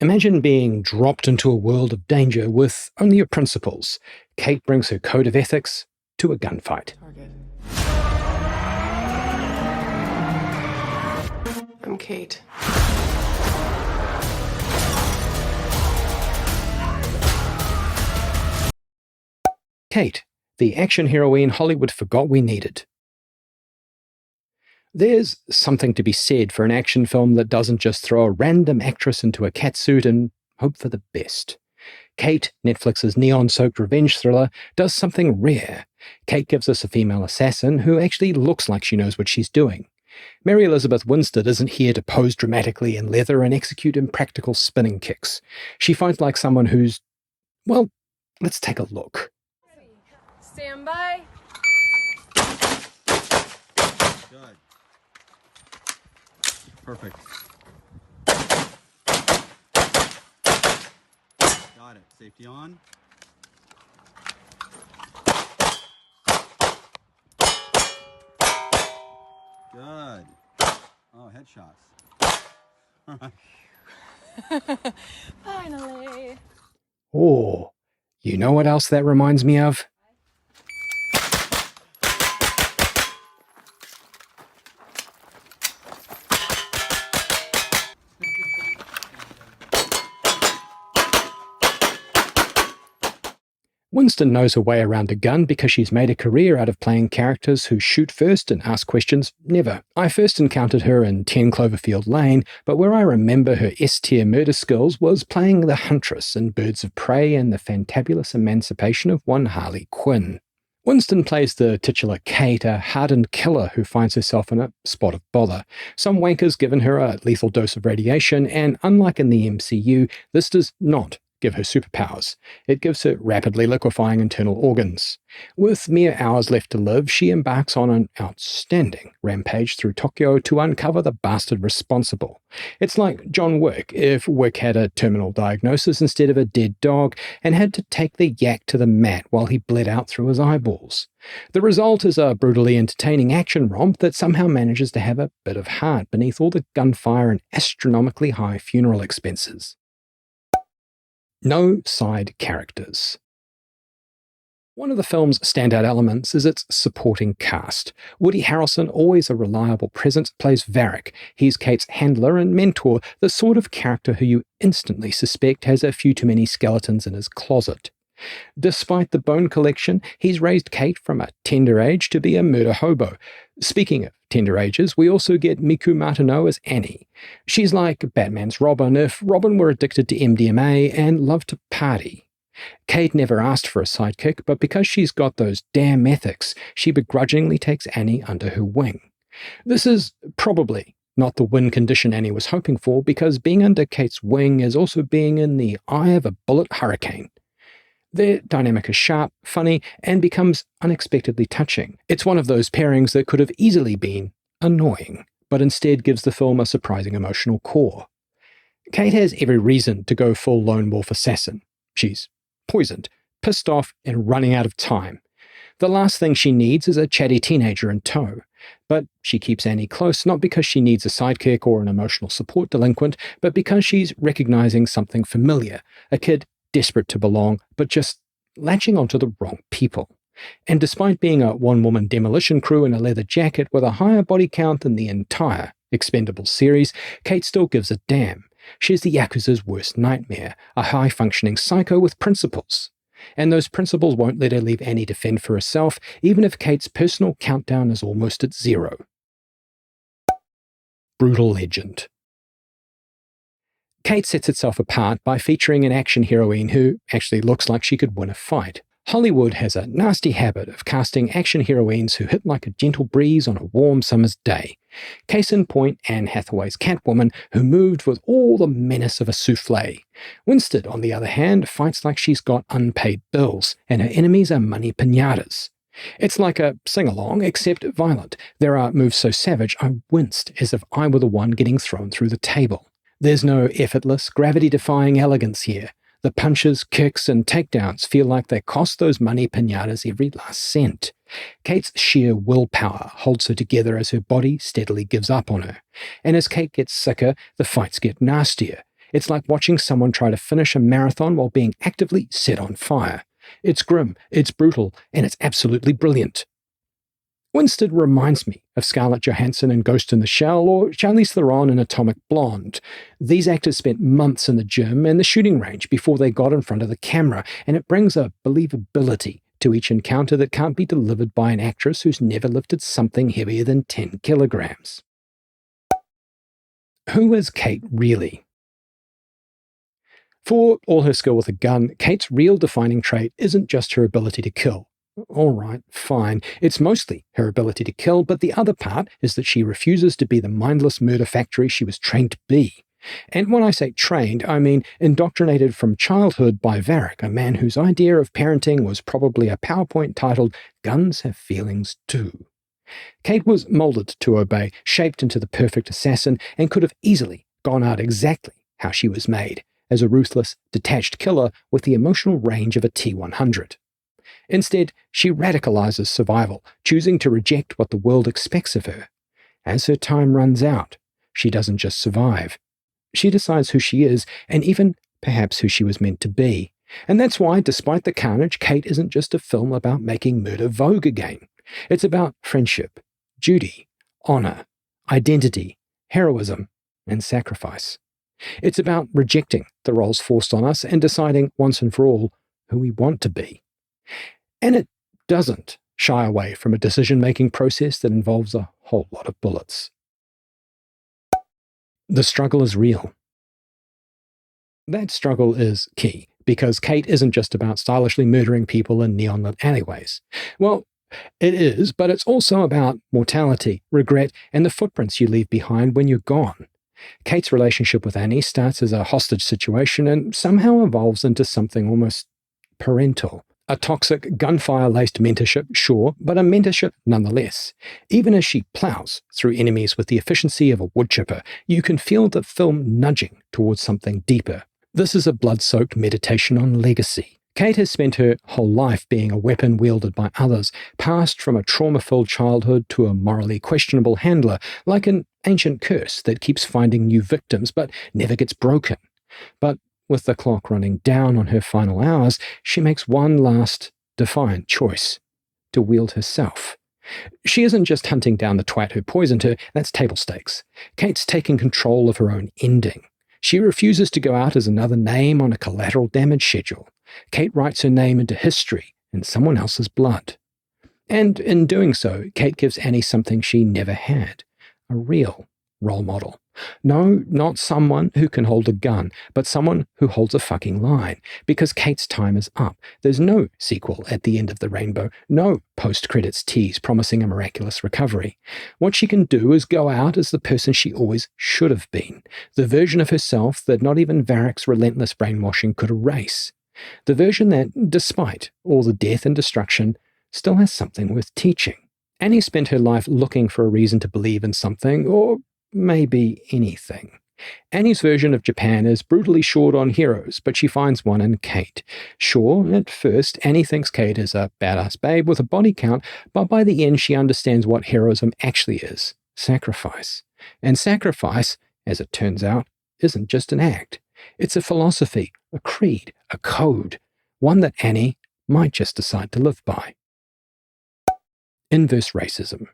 Imagine being dropped into a world of danger with only your principles. Kate brings her code of ethics to a gunfight. Target. I'm Kate. Kate, the action heroine Hollywood forgot we needed. There's something to be said for an action film that doesn't just throw a random actress into a catsuit and hope for the best. Kate, Netflix's neon-soaked revenge thriller, does something rare. Kate gives us a female assassin who actually looks like she knows what she's doing. Mary Elizabeth Winstead isn't here to pose dramatically in leather and execute impractical spinning kicks. She fights like someone who's... well, let's take a look. Stand by. Good. Perfect. Got it. Safety on. Good. Oh, headshots. All right. Finally. Oh, you know what else that reminds me of? Winston knows her way around a gun because she's made a career out of playing characters who shoot first and ask questions never. I first encountered her in 10 Cloverfield Lane, but where I remember her S-tier murder skills was playing the Huntress in Birds of Prey and the fantabulous emancipation of one Harley Quinn. Winston plays the titular Kate, a hardened killer who finds herself in a spot of bother. Some wanker's given her a lethal dose of radiation, and unlike in the MCU, this does not give her superpowers. It gives her rapidly liquefying internal organs. With mere hours left to live, she embarks on an outstanding rampage through Tokyo to uncover the bastard responsible. It's like John Wick if Wick had a terminal diagnosis instead of a dead dog and had to take the yak to the mat while he bled out through his eyeballs. The result is a brutally entertaining action romp that somehow manages to have a bit of heart beneath all the gunfire and astronomically high funeral expenses. No side characters. One of the film's standout elements is its supporting cast. Woody Harrelson, always a reliable presence, plays Varric. He's Kate's handler and mentor, the sort of character who you instantly suspect has a few too many skeletons in his closet. Despite the bone collection, he's raised Kate from a tender age to be a murder hobo. Speaking of tender ages, we also get Miku Martineau as Annie. She's like Batman's Robin if Robin were addicted to MDMA and loved to party. Kate never asked for a sidekick, but because she's got those damn ethics, she begrudgingly takes Annie under her wing. This is probably not the win condition Annie was hoping for, because being under Kate's wing is also being in the eye of a bullet hurricane. Their dynamic is sharp, funny, and becomes unexpectedly touching. It's one of those pairings that could have easily been annoying, but instead gives the film a surprising emotional core. Kate has every reason to go full lone wolf assassin. She's poisoned, pissed off, and running out of time. The last thing she needs is a chatty teenager in tow. But she keeps Annie close, not because she needs a sidekick or an emotional support delinquent, but because she's recognizing something familiar, a kid desperate to belong, but just latching onto the wrong people. And despite being a one-woman demolition crew in a leather jacket with a higher body count than the entire Expendables series, Kate still gives a damn. She's the Yakuza's worst nightmare, a high-functioning psycho with principles. And those principles won't let her leave Annie to fend for herself, even if Kate's personal countdown is almost at 0. Brutal legend. Kate sets itself apart by featuring an action heroine who actually looks like she could win a fight. Hollywood has a nasty habit of casting action heroines who hit like a gentle breeze on a warm summer's day. Case in point, Anne Hathaway's Catwoman, who moved with all the menace of a souffle. Winstead, on the other hand, fights like she's got unpaid bills, and her enemies are money piñatas. It's like a sing-along, except violent. There are moves so savage I winced as if I were the one getting thrown through the table. There's no effortless, gravity-defying elegance here. The punches, kicks, and takedowns feel like they cost those money piñatas every last cent. Kate's sheer willpower holds her together as her body steadily gives up on her. And as Kate gets sicker, the fights get nastier. It's like watching someone try to finish a marathon while being actively set on fire. It's grim, it's brutal, and it's absolutely brilliant. Winstead reminds me of Scarlett Johansson in Ghost in the Shell or Charlize Theron in Atomic Blonde. These actors spent months in the gym and the shooting range before they got in front of the camera, and it brings a believability to each encounter that can't be delivered by an actress who's never lifted something heavier than 10 kilograms. Who is Kate really? For all her skill with a gun, Kate's real defining trait isn't just her ability to kill. All right, fine. It's mostly her ability to kill, but the other part is that she refuses to be the mindless murder factory she was trained to be. And when I say trained, I mean indoctrinated from childhood by Varric, a man whose idea of parenting was probably a PowerPoint titled "Guns Have Feelings Too." Kate was molded to obey, shaped into the perfect assassin, and could have easily gone out exactly how she was made, as a ruthless, detached killer with the emotional range of a T-100. Instead, she radicalizes survival, choosing to reject what the world expects of her. As her time runs out, she doesn't just survive. She decides who she is, and even perhaps who she was meant to be. And that's why, despite the carnage, Kate isn't just a film about making murder vogue again. It's about friendship, duty, honor, identity, heroism, and sacrifice. It's about rejecting the roles forced on us and deciding once and for all who we want to be. And it doesn't shy away from a decision-making process that involves a whole lot of bullets. The struggle is real. That struggle is key, because Kate isn't just about stylishly murdering people in neon-lit alleyways. Well, it is, but it's also about mortality, regret, and the footprints you leave behind when you're gone. Kate's relationship with Annie starts as a hostage situation and somehow evolves into something almost parental. A toxic, gunfire-laced mentorship, sure, but a mentorship nonetheless. Even as she plows through enemies with the efficiency of a woodchipper, you can feel the film nudging towards something deeper. This is a blood-soaked meditation on legacy. Kate has spent her whole life being a weapon wielded by others, passed from a trauma-filled childhood to a morally questionable handler, like an ancient curse that keeps finding new victims but never gets broken. But with the clock running down on her final hours, she makes one last, defiant choice: to wield herself. She isn't just hunting down the twat who poisoned her, that's table stakes. Kate's taking control of her own ending. She refuses to go out as another name on a collateral damage schedule. Kate writes her name into history in someone else's blood. And in doing so, Kate gives Annie something she never had: a real role model. No, not someone who can hold a gun, but someone who holds a fucking line. Because Kate's time is up. There's no sequel at the end of the rainbow, no post-credits tease promising a miraculous recovery. What she can do is go out as the person she always should have been, the version of herself that not even Varric's relentless brainwashing could erase. The version that, despite all the death and destruction, still has something worth teaching. Annie spent her life looking for a reason to believe in something, or maybe anything. Annie's version of Japan is brutally short on heroes, but she finds one in Kate. Sure, at first, Annie thinks Kate is a badass babe with a body count, but by the end she understands what heroism actually is: sacrifice. And sacrifice, as it turns out, isn't just an act. It's a philosophy, a creed, a code, one that Annie might just decide to live by. Inverse racism.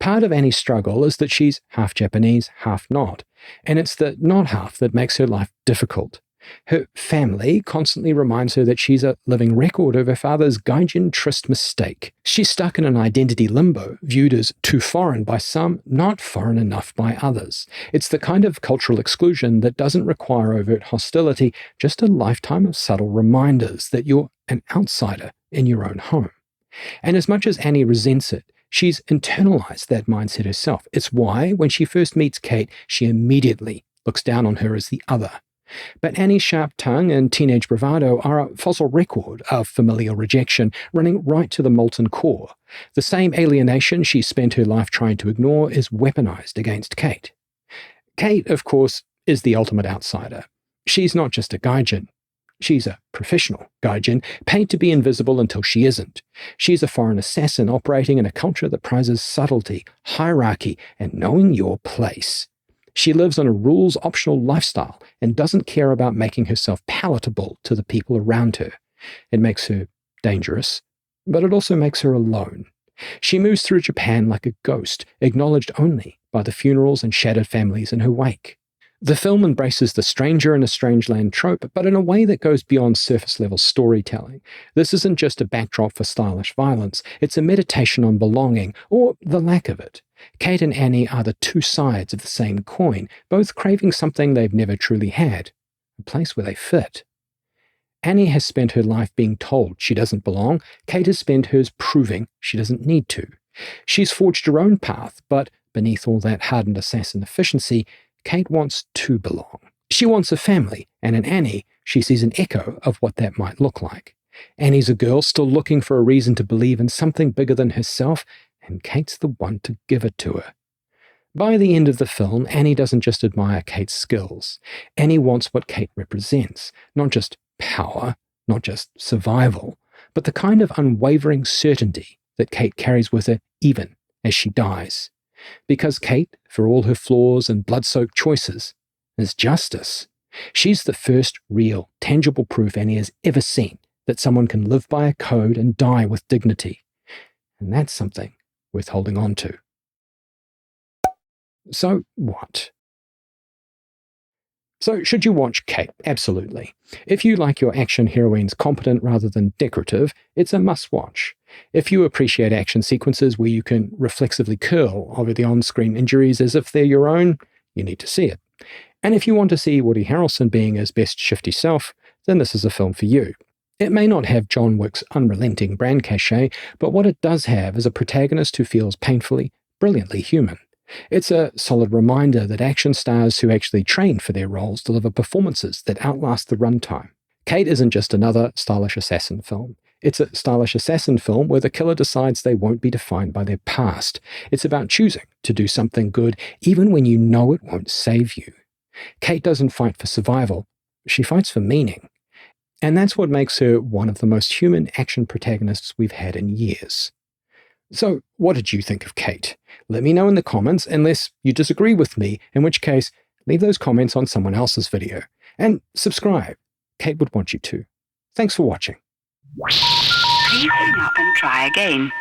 Part of Annie's struggle is that she's half Japanese, half not, and it's the not half that makes her life difficult. Her family constantly reminds her that she's a living record of her father's gaijin tryst mistake. She's stuck in an identity limbo, viewed as too foreign by some, not foreign enough by others. It's the kind of cultural exclusion that doesn't require overt hostility, just a lifetime of subtle reminders that you're an outsider in your own home. And as much as Annie resents it, she's internalized that mindset herself. It's why, when she first meets Kate, she immediately looks down on her as the other. But Annie's sharp tongue and teenage bravado are a fossil record of familial rejection, running right to the molten core. The same alienation she spent her life trying to ignore is weaponized against Kate. Kate, of course, is the ultimate outsider. She's not just a gaijin. She's a professional gaijin, paid to be invisible until she isn't. She's a foreign assassin operating in a culture that prizes subtlety, hierarchy, and knowing your place. She lives on a rules-optional lifestyle and doesn't care about making herself palatable to the people around her. It makes her dangerous, but it also makes her alone. She moves through Japan like a ghost, acknowledged only by the funerals and shattered families in her wake. The film embraces the stranger in a strange land trope, but in a way that goes beyond surface-level storytelling. This isn't just a backdrop for stylish violence, it's a meditation on belonging, or the lack of it. Kate and Annie are the two sides of the same coin, both craving something they've never truly had, a place where they fit. Annie has spent her life being told she doesn't belong. Kate has spent hers proving she doesn't need to. She's forged her own path, but beneath all that hardened assassin efficiency, Kate wants to belong. She wants a family, and in Annie, she sees an echo of what that might look like. Annie's a girl still looking for a reason to believe in something bigger than herself, and Kate's the one to give it to her. By the end of the film, Annie doesn't just admire Kate's skills. Annie wants what Kate represents, not just power, not just survival, but the kind of unwavering certainty that Kate carries with her even as she dies. Because Kate, for all her flaws and blood-soaked choices, is justice. She's the first real, tangible proof Annie has ever seen that someone can live by a code and die with dignity. And that's something worth holding on to. So what? So should you watch Kate? Absolutely. If you like your action heroines competent rather than decorative, it's a must-watch. If you appreciate action sequences where you can reflexively curl over the on-screen injuries as if they're your own, you need to see it. And if you want to see Woody Harrelson being his best shifty self, then this is a film for you. It may not have John Wick's unrelenting brand cachet, but what it does have is a protagonist who feels painfully, brilliantly human. It's a solid reminder that action stars who actually train for their roles deliver performances that outlast the runtime. Kate isn't just another stylish assassin film. It's a stylish assassin film where the killer decides they won't be defined by their past. It's about choosing to do something good even when you know it won't save you. Kate doesn't fight for survival. She fights for meaning. And that's what makes her one of the most human action protagonists we've had in years. So, what did you think of Kate? Let me know in the comments, unless you disagree with me, in which case, leave those comments on someone else's video. And subscribe. Kate would want you to. Thanks for watching. Please hang up and try again.